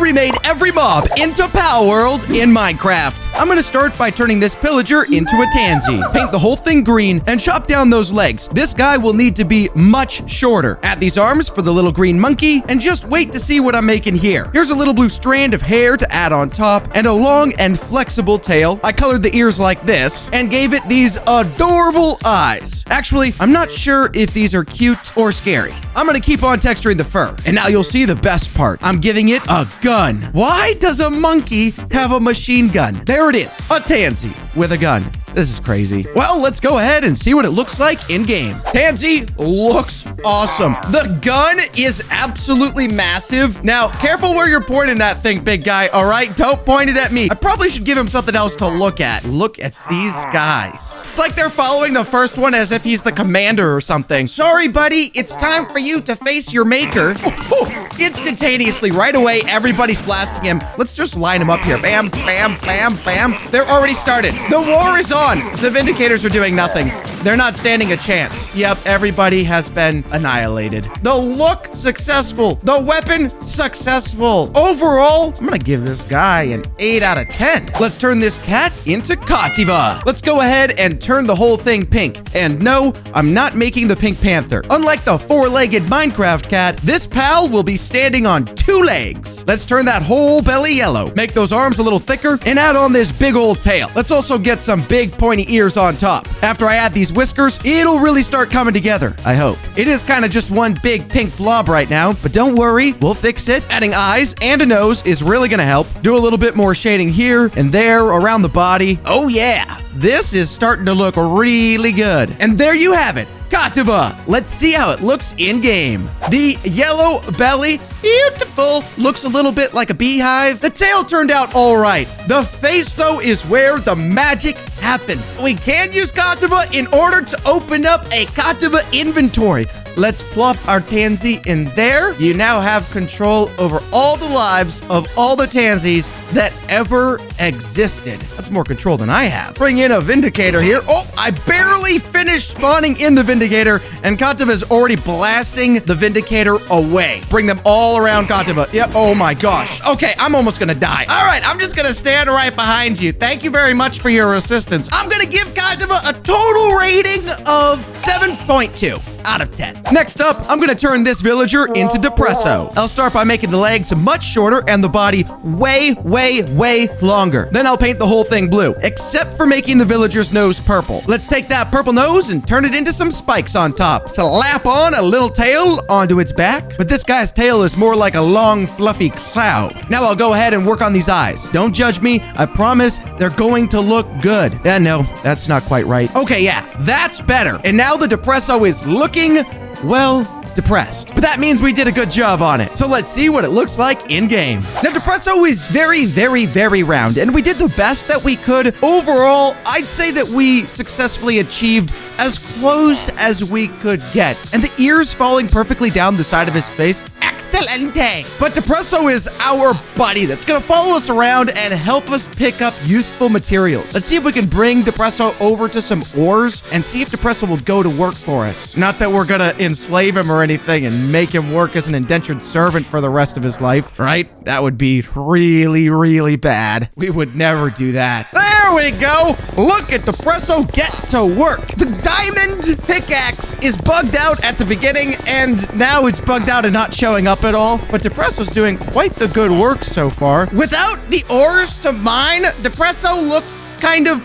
remade every mob into Palworld in Minecraft. I'm gonna start by turning this pillager into a tansy. Paint the whole thing green and chop down those legs. This guy will need to be much shorter. Add these arms for the little green monkey and just wait to see what I'm making here. Here's a little blue strand of hair to add on top and a long and flexible tail. I colored the ears like this and gave it these adorable eyes. Actually, I'm not sure if these are cute or scary. I'm gonna keep on texturing the fur. And now you'll see the best part. I'm giving it a gun. Why does a monkey have a machine gun? There it is, a tansy with a gun. This is crazy. Well, let's go ahead and see what it looks like in game. Tansy looks awesome. The gun is absolutely massive. Now, careful where you're pointing that thing, big guy, all right? Don't point it at me. I probably should give him something else to look at. Look at these guys. It's like they're following the first one as if he's the commander or something. Sorry, buddy, it's time for you to face your maker. Instantaneously, right away, everybody's blasting him. Let's just line him up here. Bam, bam, bam, bam. They're already started. The war is on. The Vindicators are doing nothing. They're not standing a chance. Yep, everybody has been annihilated. The look, successful. The weapon, successful. Overall, I'm gonna give this guy an 8 out of 10. Let's turn this cat into Kativa. Let's go ahead and turn the whole thing pink. And no, I'm not making the Pink Panther. Unlike the four-legged Minecraft cat, this pal will be standing on 2 legs. Let's turn that whole belly yellow. Make those arms a little thicker and add on this big old tail. Let's also get some big pointy ears on top. After I add these whiskers, it'll really start coming together, I hope. It is kind of just one big pink blob right now, but don't worry, we'll fix it. Adding eyes and a nose is really gonna help. Do a little bit more shading here and there around the body. Oh yeah, this is starting to look really good. And there you have it, Kativa. Let's see how it looks in-game. The yellow belly, beautiful. Looks a little bit like a beehive. The tail turned out all right. The face, though, is where the magic happened. We can use Kativa in order to open up a Kativa inventory. Let's plop our tansy in there. You now have control over all the lives of all the tansies that ever existed. That's more control than I have. Bring in a Vindicator here. Oh, I barely finished spawning in the Vindicator, and Kativa is already blasting the Vindicator away. Bring them all around Kativa. Yep, oh my gosh. Okay, I'm almost gonna die. All right, I'm just gonna stand right behind you. Thank you very much for your assistance. I'm gonna give Kativa a total rating of 7.2 out of 10. Next up, I'm gonna turn this villager into Depresso. I'll start by making the legs much shorter and the body way longer. Then I'll paint the whole thing blue, except for making the villager's nose purple. Let's take that purple nose and turn it into some spikes on top to lap on a little tail onto its back. But this guy's tail is more like a long, fluffy cloud. Now I'll go ahead and work on these eyes. Don't judge me. I promise they're going to look good. Yeah, no, that's not quite right. Okay, yeah, that's better. And now the Depresso is looking, well, depressed. But that means we did a good job on it. So let's see what it looks like in-game. Now, Depresso is very round, and we did the best that we could. Overall, I'd say that we successfully achieved as close as we could get. And the ears falling perfectly down the side of his face, excelente. But Depresso is our buddy that's gonna follow us around and help us pick up useful materials. Let's see if we can bring Depresso over to some ores and see if Depresso will go to work for us. Not that we're gonna enslave him or anything and make him work as an indentured servant for the rest of his life, right? That would be really bad. We would never do that. There we go. Look at Depresso get to work. The diamond pickaxe is bugged out at the beginning, and now it's bugged out and not showing up at all. But Depresso's doing quite the good work so far. Without the ores to mine, Depresso looks kind of,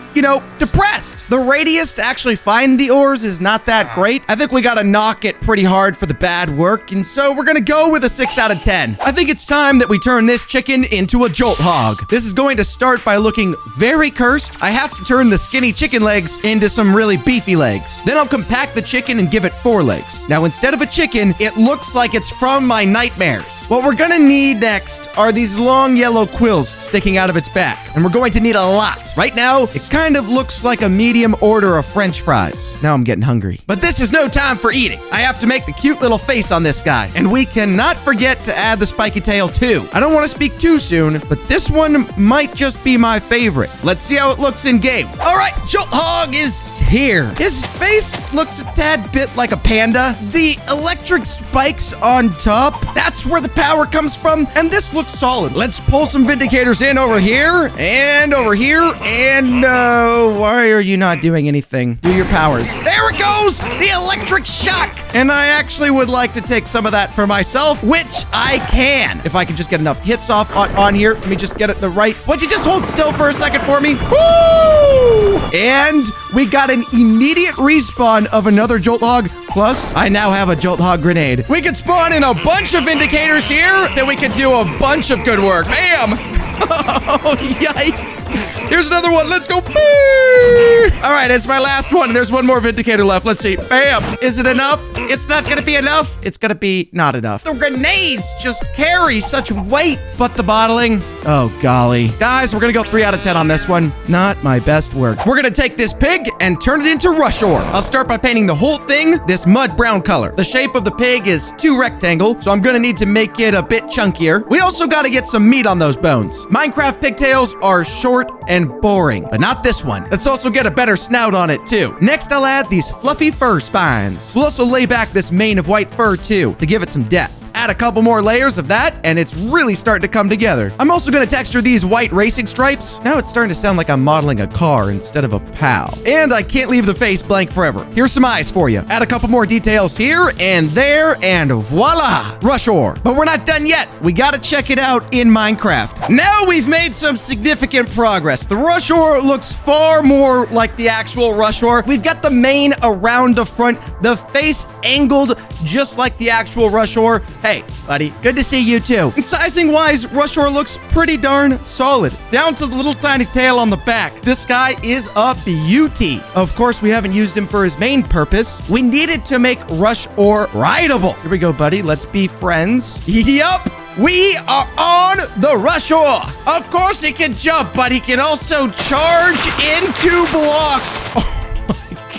depressed. The radius to actually find the ores is not that great. I think we gotta knock it pretty hard for the bad work, and so we're gonna go with a 6 out of 10. I think it's time that we turn this chicken into a jolt hog. This is going to start by looking very cursed. I have to turn the skinny chicken legs into some really beefy legs. Then I'll compact the chicken and give it 4 legs. Now, instead of a chicken, it looks like it's from my nightmares. What we're gonna need next are these long yellow quills sticking out of its back, and we're going to need a lot. Right now, it kind of looks like a medium order of French fries. Now I'm getting hungry. But this is no time for eating. I have to make the cute little face on this guy. And we cannot forget to add the spiky tail too. I don't want to speak too soon, but this one might just be my favorite. Let's see how how it looks in game. All right, Jolt Hog is here. His face looks a tad bit like a panda. The electric spikes on top, that's where the power comes from, and this looks solid. Let's pull some Vindicators in over here, and over here, and why are you not doing anything? Do your powers. There it goes! The electric shock! And I actually would like to take some of that for myself, which I can. If I can just get enough hits off on here. Let me just get it the right. Would you just hold still for a second for me? Woo! And we got an immediate respawn of another Jolt Hog. Plus, I now have a Jolt Hog grenade. We could spawn in a bunch of Vindicators here, then we could do a bunch of good work. Bam! Oh, yikes. Here's another one. Let's go. All right, it's my last one. There's one more Vindicator left. Let's see. Bam. Is it enough? It's not going to be enough. It's going to be not enough. The grenades just carry such weight. But the bottling, oh, golly. Guys, we're going to go 3 out of 10 on this one. Not my best work. We're going to take this pig and turn it into rush ore. I'll start by painting the whole thing this mud brown color. The shape of the pig is 2 rectangle, so I'm going to need to make it a bit chunkier. We also got to get some meat on those bones. Minecraft pigtails are short and boring, but not this one. Let's also get a better snout on it too. Next, I'll add these fluffy fur spines. We'll also lay back this mane of white fur too, to give it some depth. Add a couple more layers of that, and it's really starting to come together. I'm also going to texture these white racing stripes. Now it's starting to sound like I'm modeling a car instead of a pal. And I can't leave the face blank forever. Here's some eyes for you. Add a couple more details here and there, and voila! Rush ore. But we're not done yet. We got to check it out in Minecraft. Now we've made some significant progress. The rush ore looks far more like the actual rush ore. We've got the mane around the front, the face angled just like the actual rush ore. Hey, buddy, good to see you too. And sizing-wise, rush ore looks pretty darn solid, down to the little tiny tail on the back. This guy is a beauty. Of course, we haven't used him for his main purpose. We needed to make rush ore rideable. Here we go, buddy. Let's be friends. Yup. We are on the rush ore. Of course, he can jump, but he can also charge into blocks. Oh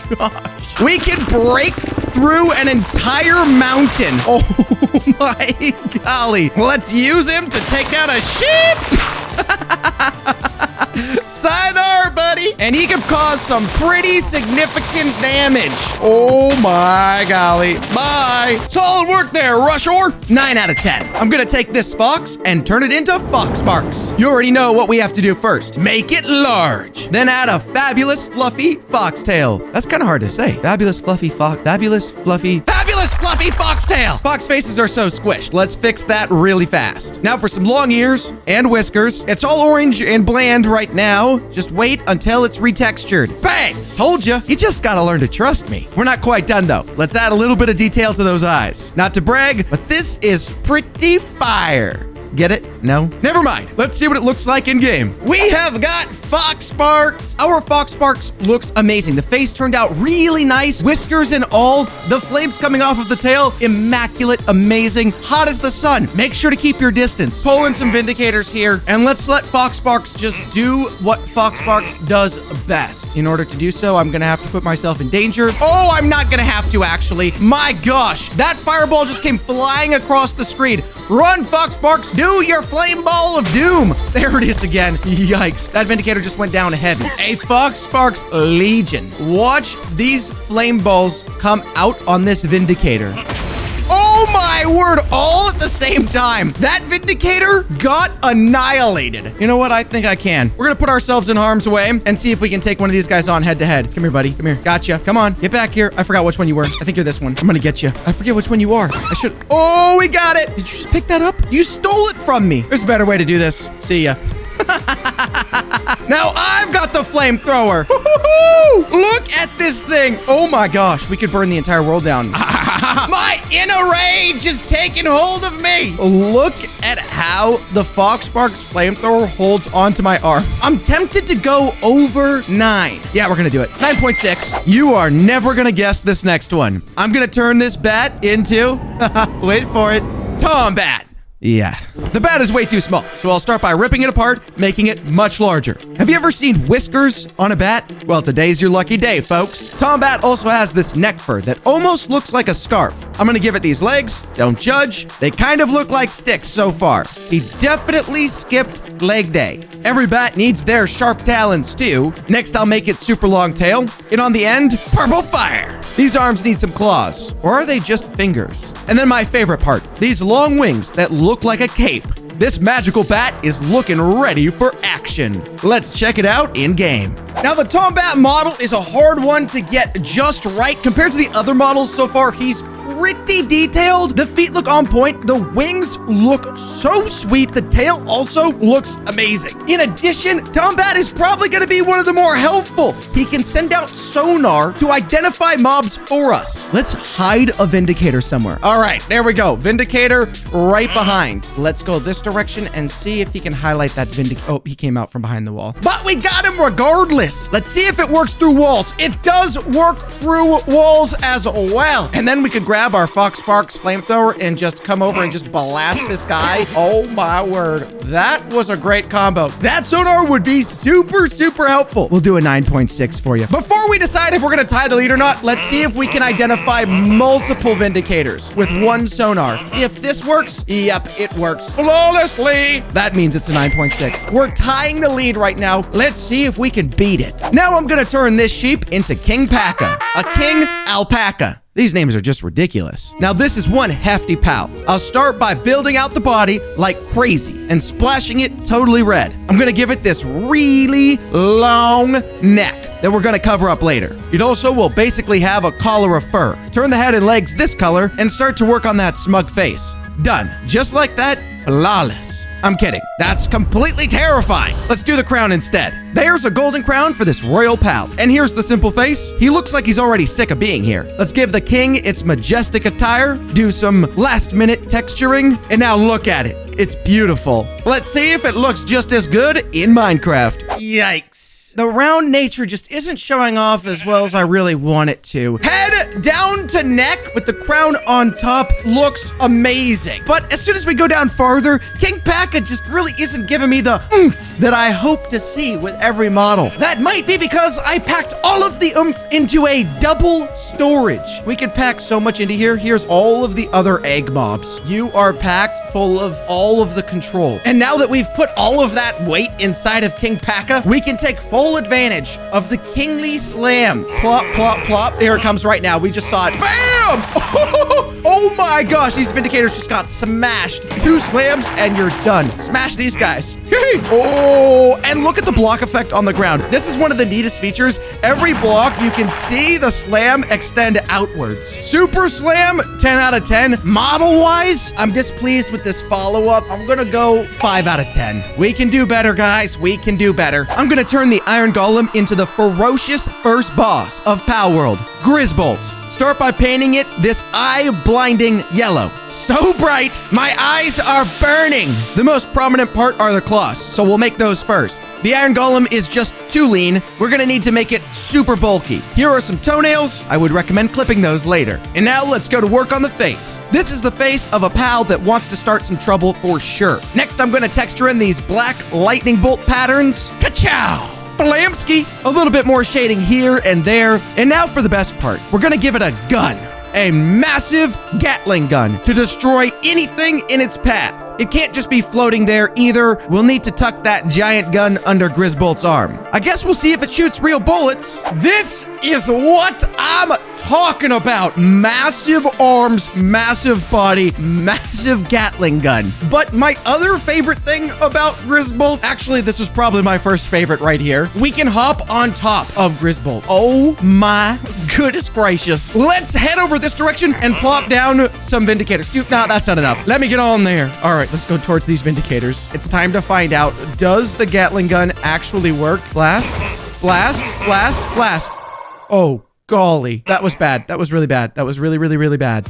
my gosh. We can break through an entire mountain. Oh my golly. Let's use him to take down a sheep. Sayonara, buddy. And he can cause some pretty significant damage. Oh my golly. Bye. Solid work there, rush ore. 9 out of 10. I'm gonna take this fox and turn it into Fox Sparks. You already know what we have to do first. Make it large. Then add a fabulous fluffy foxtail. That's kind of hard to say. Fabulous fluffy foxtail. Fox faces are so squished. Let's fix that really fast. Now for some long ears and whiskers. It's all orange and bland right now. Just wait until it's retextured. Bang! Told you. You just gotta learn to trust me. We're not quite done though. Let's add a little bit of detail to those eyes. Not to brag, but this is pretty fire. Get it? No? Never mind. Let's see what it looks like in game. We have got Fox Sparks. Our Fox Sparks looks amazing. The face turned out really nice. Whiskers and all. The flames coming off of the tail, immaculate, amazing, hot as the sun. Make sure to keep your distance. Pull in some Vindicators here, and let's let Fox Sparks just do what Fox Sparks does best. In order to do so, I'm gonna have to put myself in danger. Oh, I'm not gonna have to, actually. My gosh, that fireball just came flying across the screen. Run, Fox Sparks, do your flame ball of doom. There it is again. Yikes. That Vindicator just went down heavy. A Fox Sparks Legion. Watch these flame balls come out on this Vindicator. Oh my word, all at the same time. That Vindicator got annihilated. You know what? I think I can. We're gonna put ourselves in harm's way and see if we can take one of these guys on head to head. Come here, buddy. Come here. Gotcha. Come on. Get back here. I forgot which one you were. I think you're this one. I'm gonna get you. I forget which one you are. I should. Oh, we got it. Did you just pick that up? You stole it from me. There's a better way to do this. See ya. Now I've got the flamethrower. Look at this thing. Oh my gosh, we could burn the entire world down. My inner rage is taking hold of me. Look at how the Fox Sparks flamethrower holds onto my arm. I'm tempted to go over 9. Yeah, we're gonna do it. 9.6. You are never gonna guess this next one. I'm gonna turn this bat into, wait for it, Tombat. Yeah, the bat is way too small, so I'll start by ripping it apart, making it much larger. Have you ever seen whiskers on a bat? Well, today's your lucky day, folks. Tom Bat also has this neck fur that almost looks like a scarf. I'm gonna give it these legs. Don't judge. They kind of look like sticks so far. He definitely skipped leg day. Every bat needs their sharp talons too. Next, I'll make its super long tail. And on the end, purple fire. These arms need some claws, or are they just fingers? And then my favorite part, these long wings that look like a cape. This magical bat is looking ready for action. Let's check it out in game. Now, the Tom Bat model is a hard one to get just right. Compared to the other models so far, he's pretty detailed. The feet look on point. The wings look so sweet. The tail also looks amazing. In addition, Tom Bat is probably going to be one of the more helpful. He can send out sonar to identify mobs for us. Let's hide a Vindicator somewhere. All right, there we go. Vindicator right behind. Let's go this direction and see if he can highlight that Vindicator. Oh, he came out from behind the wall. But we got him regardless. Let's see if it works through walls. It does work through walls as well. And then we could grab our Fox Sparks flamethrower and just come over and just blast this guy. Oh my word. That was a great combo. That sonar would be super, super helpful. We'll do a 9.6 for you. Before we decide if we're going to tie the lead or not, let's see if we can identify multiple Vindicators with one sonar. If this works, yep, it works flawlessly. That means it's a 9.6. We're tying the lead right now. Let's see if we can beat it. Now I'm going to turn this sheep into King Paca, a king alpaca. These names are just ridiculous. Now, this is one hefty pal. I'll start by building out the body like crazy and splashing it totally red. I'm gonna give it this really long neck that we're gonna cover up later. It also will basically have a collar of fur. Turn the head and legs this color and start to work on that smug face. Done. Just like that, flawless. I'm kidding. That's completely terrifying. Let's do the crown instead. There's a golden crown for this royal pal. And here's the simple face. He looks like he's already sick of being here. Let's give the king its majestic attire, do some last-minute texturing, and now look at it. It's beautiful. Let's see if it looks just as good in Minecraft. Yikes. The round nature just isn't showing off as well as I really want it to. Head down to neck with the crown on top looks amazing. But as soon as we go down farther, King Paca just really isn't giving me the oomph that I hope to see with every model. That might be because I packed all of the oomph into a double storage. We can pack so much into here. Here's all of the other egg mobs. You are packed full of all of the control. And now that we've put all of that weight inside of King Paca, we can take full advantage of the kingly slam. Plop, plop, plop. There it comes right now. We just saw it. Bam! Oh my gosh, these Vindicators just got smashed. 2 slams and you're done. Smash these guys. Oh, and look at the block effect on the ground. This is one of the neatest features. Every block, you can see the slam extend outwards. Super slam, 10 out of 10. Model-wise, I'm displeased with this follow-up. I'm gonna go 5 out of 10. We can do better, guys. We can do better. I'm gonna turn the Iron Golem into the ferocious first boss of Palworld, Grisbolt. Start by painting it this eye-blinding yellow. So bright, my eyes are burning. The most prominent part are the claws, so we'll make those first. The Iron Golem is just too lean. We're gonna need to make it super bulky. Here are some toenails. I would recommend clipping those later. And now let's go to work on the face. This is the face of a pal that wants to start some trouble for sure. Next, I'm gonna texture in these black lightning bolt patterns. Ka-chow! Blamski! A little bit more shading here and there. And now for the best part. We're gonna give it a gun. A massive Gatling gun to destroy anything in its path. It can't just be floating there either. We'll need to tuck that giant gun under Grisbolt's arm. I guess we'll see if it shoots real bullets. This is what I'm talking about. Massive arms, massive body, massive Gatling gun. But my other favorite thing about Grisbolt, actually, this is probably my first favorite right here. We can hop on top of Grisbolt. Oh my goodness gracious. Let's head over this direction and plop down some Vindicators. No, that's not enough. Let me get on there. All right, let's go towards these Vindicators. It's time to find out, does the Gatling gun actually work? Blast, blast, blast, blast. Oh, golly. That was bad. That was really bad. That was really, really, really bad.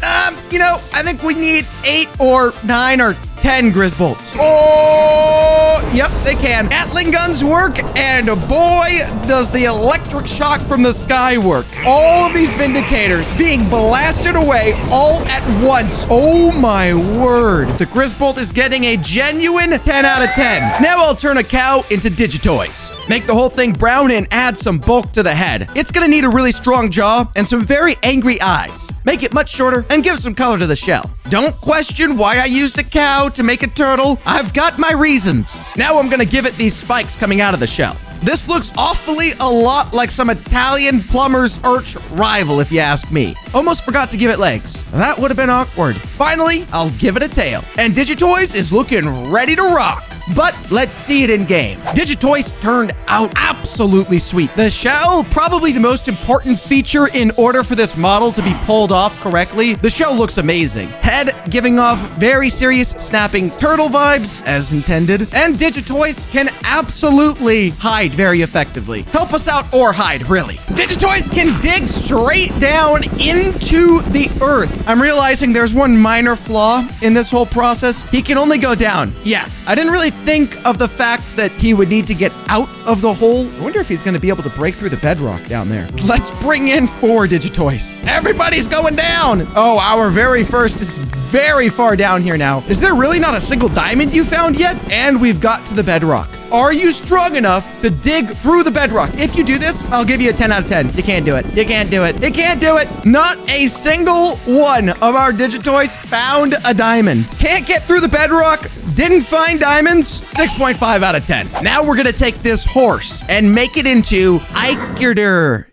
You know, I think we need 8 or 9 or 10 Grisbolts. Oh, Yep, they can. Gatling guns work, and boy, does the electric shock from the sky work. All of these Vindicators being blasted away all at once. Oh my word. The Grisbolt is getting a genuine 10 out of 10. Now I'll turn a cow into Digitoys. Make the whole thing brown and add some bulk to the head. It's gonna need a really strong jaw and some very angry eyes. Make it much shorter and give some color to the shell. Don't question why I used a cow to make a turtle. I've got my reasons. Now I'm gonna give it these spikes coming out of the shell. This looks awfully a lot like some Italian plumber's arch rival, if you ask me. Almost forgot to give it legs. That would have been awkward. Finally, I'll give it a tail. And Digitoys is looking ready to rock. But let's see it in game. Digitoys turned out absolutely sweet. The shell, probably the most important feature in order for this model to be pulled off correctly. The shell looks amazing. Head giving off very serious snapping turtle vibes as intended. And Digitoys can absolutely hide very effectively. Help us out or hide, really. Digitoys can dig straight down into the earth. I'm realizing there's one minor flaw in this whole process. He can only go down. Yeah, I didn't really think of the fact that he would need to get out of the hole. I wonder if he's going to be able to break through the bedrock down there. Let's bring in 4 Digitoys. Everybody's going down. Oh, our very first is very far down here now. Is there really not a single diamond you found yet? And we've got to the bedrock. Are you strong enough to dig through the bedrock? If you do this, I'll give you a 10 out of 10. You can't do it. You can't do it. You can't do it. Not a single one of our Digitoys found a diamond. Can't get through the bedrock. Didn't find diamonds. 6.5 out of 10. Now we're going to take this horse and make it into Eikerek.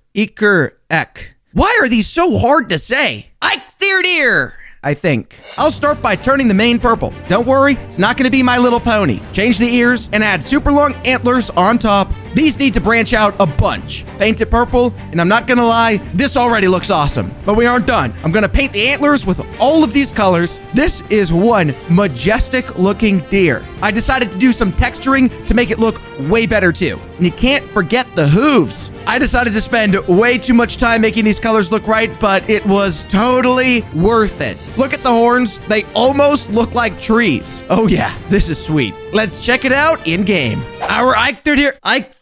Why are these so hard to say? Eikerek. I think. I'll start by turning the mane purple. Don't worry, it's not going to be My Little Pony. Change the ears and add super long antlers on top. These need to branch out a bunch. Paint it purple, and I'm not going to lie, this already looks awesome. But we aren't done. I'm going to paint the antlers with all of these colors. This is one majestic looking deer. I decided to do some texturing to make it look way better too. And you can't forget the hooves. I decided to spend way too much time making these colors look right, but it was totally worth it. Look at the horns. They almost look like trees. Oh yeah, this is sweet. Let's check it out in game. Our Eikerek.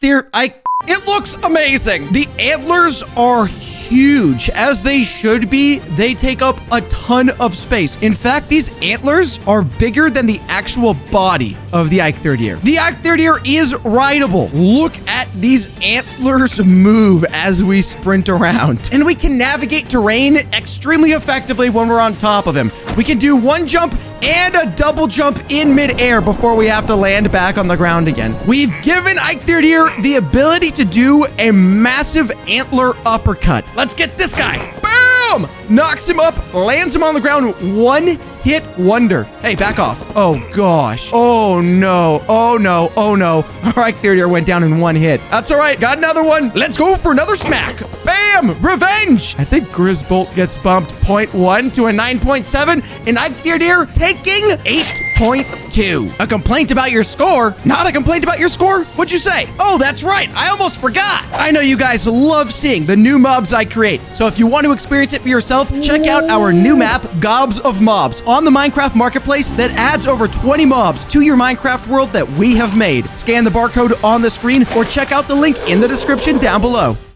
It looks amazing. The antlers are huge, as they should be. They take up a ton of space. In fact, these antlers are bigger than the actual body of the Eikerek. The Eikerek is rideable. Look at these antlers move as we sprint around. And we can navigate terrain extremely effectively when we're on top of him. We can do one jump and a double jump in midair before we have to land back on the ground again. We've given Eikerek the ability to do a massive antler uppercut. Let's get this guy. Boom! Knocks him up, lands him on the ground. One hit wonder. Hey, back off. Oh, gosh. Oh, no. Oh, no. Oh, no. All right, Eikerek went down in one hit. That's all right. Got another one. Let's go for another smack. Bam! Revenge! I think Grisbolt gets bumped 0.1 to a 9.7, and Eikerek taking 8.2. A complaint about your score? Not a complaint about your score? What'd you say? Oh, that's right. I almost forgot. I know you guys love seeing the new mobs I create, so if you want to experience it for yourself, check out our new map, Gobs of Mobs, on the Minecraft Marketplace that adds over 20 mobs to your Minecraft world that we have made. Scan the barcode on the screen or check out the link in the description down below.